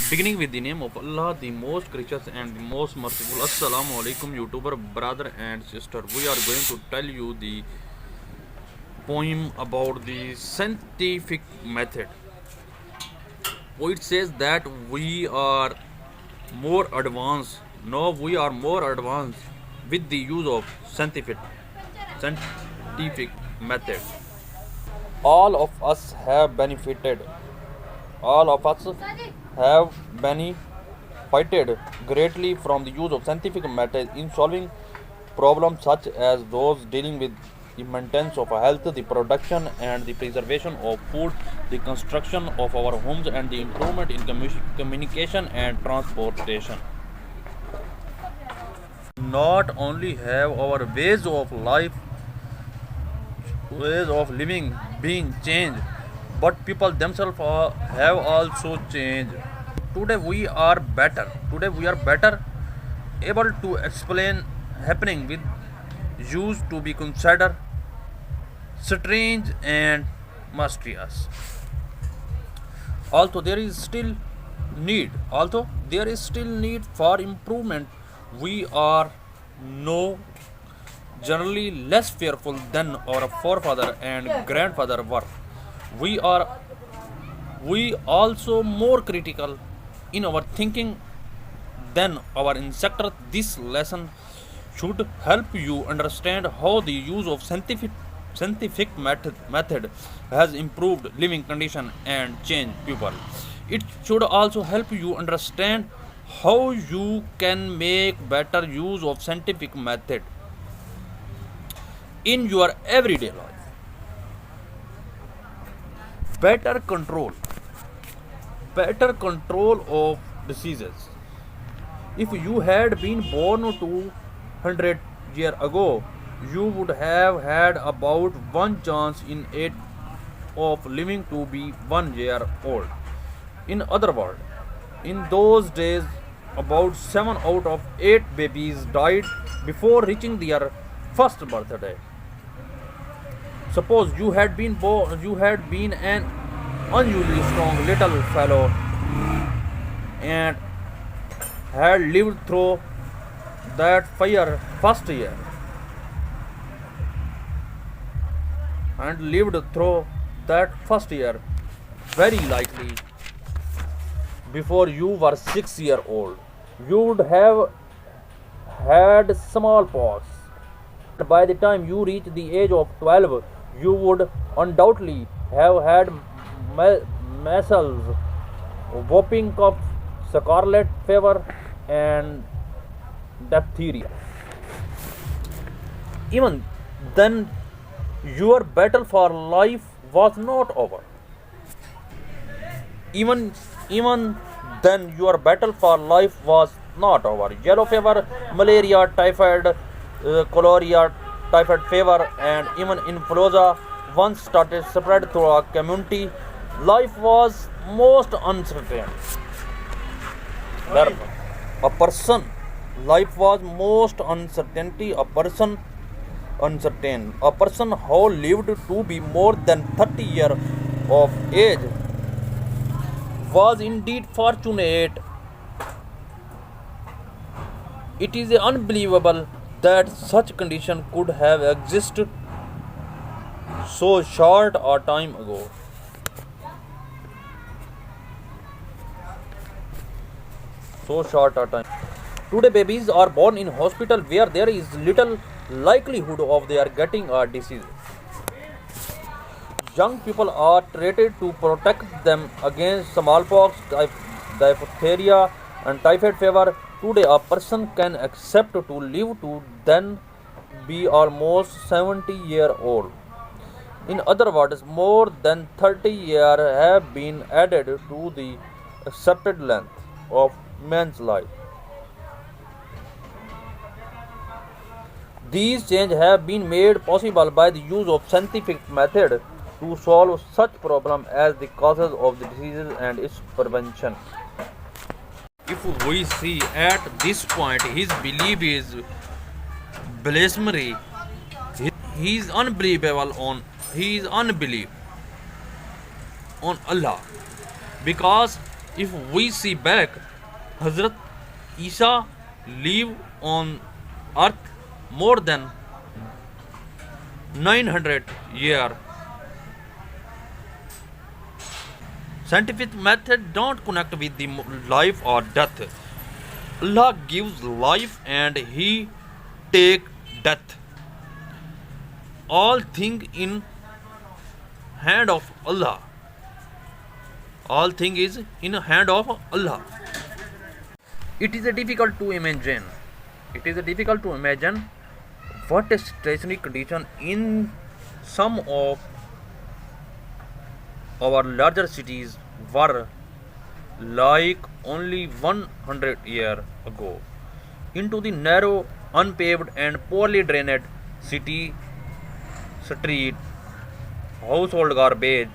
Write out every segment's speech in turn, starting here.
Beginning with the name of Allah, the most gracious and the most merciful. Assalamu alaikum, YouTuber brother and sister. We are going to tell you the poem about the scientific method. It says that we are more advanced. Now we are more advanced with the use of scientific method. All of us have benefited. All of us have benefited greatly from the use of scientific methods in solving problems such as those dealing with the maintenance of health, the production and the preservation of food, the construction of our homes, and the improvement in communication and transportation. Not only have our ways of living being changed, but people themselves have also changed. Today we are better able to explain happening with used to be considered strange and mysterious. Although there is still need for improvement, we are no generally less fearful than our forefather and grandfather were. We are we also more critical in our thinking than our ancestors. This lesson should help you understand how the use of scientific method has improved living condition and changed people. It should also help you understand how you can make better use of scientific method in your everyday life. Better control. Better control of diseases. If you had been born 200 years ago, you would have had about one chance in 8 of living to be 1 year old. In other words, in those days, about 7 out of 8 babies died before reaching their first birthday. Suppose you had been an unusually strong little fellow and had lived through that fire first year and lived through that first year very likely before you were 6 year old. You would have had smallpox. By the time you reach the age of 12, you would undoubtedly have had measles, whooping cough, scarlet fever, and diphtheria. Even then, your battle for life was not over. Even then, your battle for life was not over. Yellow fever, malaria, typhoid, cholera, typhoid fever, and even influenza once started spread through a community. Life was most uncertain. Therefore, a person, life was most uncertainty. A person who lived to be more than 30 years of age was indeed fortunate. It is unbelievable that such condition could have existed so short a time ago. So short a time. Today babies are born in hospital where there is little likelihood of their getting a disease. Young people are treated to protect them against smallpox, diphtheria, and typhoid fever. Today, a person can accept to live to then be almost 70 years old. In other words, more than 30 years have been added to the accepted length of man's life. These changes have been made possible by the use of scientific method to solve such problems as the causes of the diseases and its prevention. If we see at this point his belief is blasphemy, he is unbelief on Allah, because If we see back, Hazrat Isa lived on earth more than 900 years. Scientific method don't connect with the life or death. Allah gives life and He take death. All thing in hand of Allah. All thing is in hand of Allah. It is difficult to imagine. It is difficult to imagine what a stationary condition in some of our larger cities were like only 100 years ago. Into the narrow, unpaved, and poorly drained city street, household garbage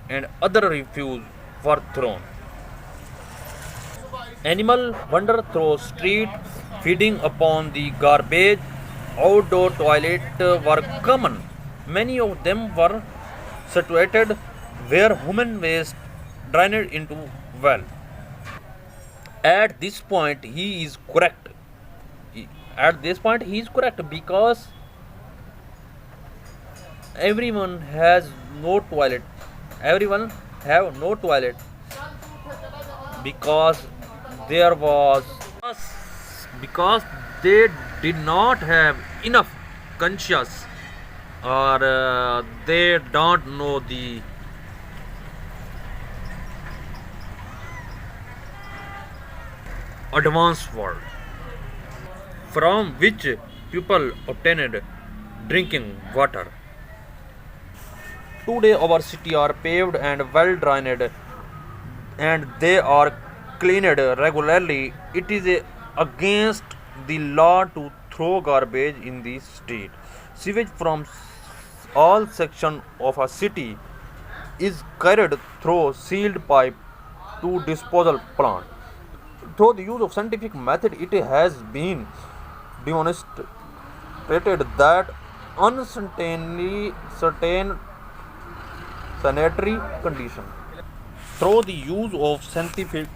and other refuse were thrown. Animal wander through street, feeding upon the garbage. Outdoor toilets were common. Many of them were situated where human waste drained into well. At this point, he is correct. At this point, he is correct because everyone has no toilet. Everyone have no toilet because there was because they did not have enough conscience or they don't know the advanced world from which people obtained drinking water. Today our cities are paved and well drained and they are cleaned regularly. It is against the law to throw garbage in the street. Sewage from all sections of a city is carried through sealed pipe to disposal plant. Through the use of scientific method, it has been demonstrated that certain sanitary condition. Through the use of scientific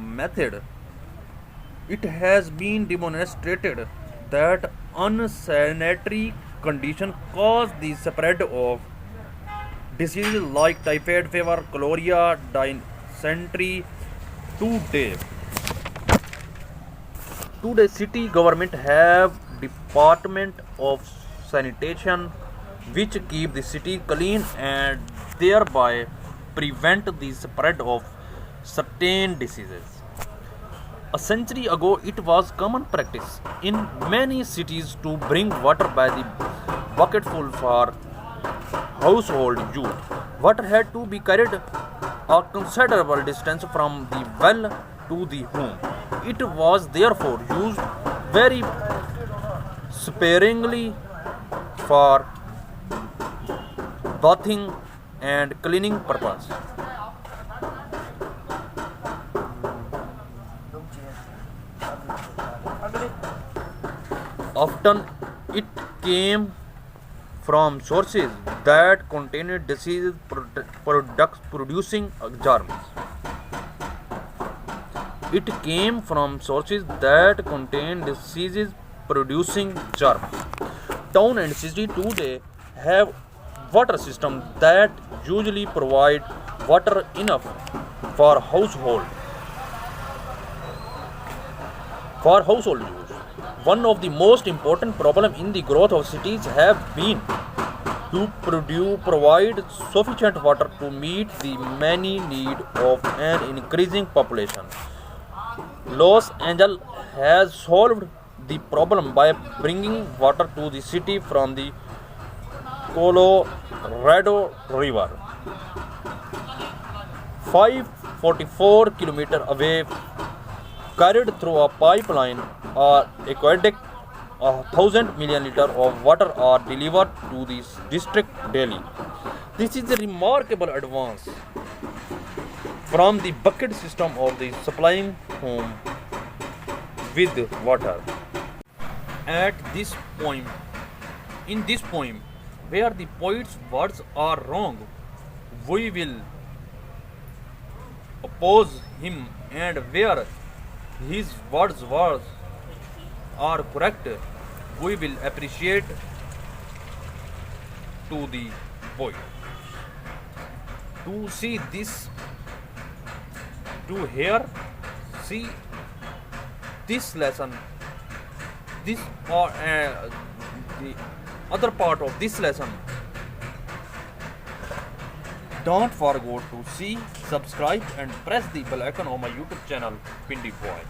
method, it has been demonstrated that unsanitary condition cause the spread of diseases like typhoid fever, cholera, dysentery. Today, city government have department of sanitation which keep the city clean and thereby prevent the spread of certain diseases. A century ago, it was common practice in many cities to bring water by the bucketful for household use. Water had to be carried a considerable distance from the well to the home. It was therefore used very sparingly for bathing and cleaning purpose. Often it came from sources that contained disease products producing germs. It came from sources that contained diseases producing germs. Town and city today have water systems that usually provide water enough for household use. One of the most important problems in the growth of cities have been to provide sufficient water to meet the many needs of an increasing population. Los Angeles has solved the problem by bringing water to the city from the Colorado River, 544 kilometers away, carried through a pipeline or aqueduct. 1,000 million liters of water are delivered to the district daily. This is a remarkable advance from the bucket system of the supplying home with water. At this in this poem, where the poet's words are wrong, we will oppose him, and where his words are correct, we will appreciate to the point. To see this, to hear, see this lesson, this or the other part of this lesson, don't forget to see, subscribe, and press the bell icon on my YouTube channel, Pindi Boy.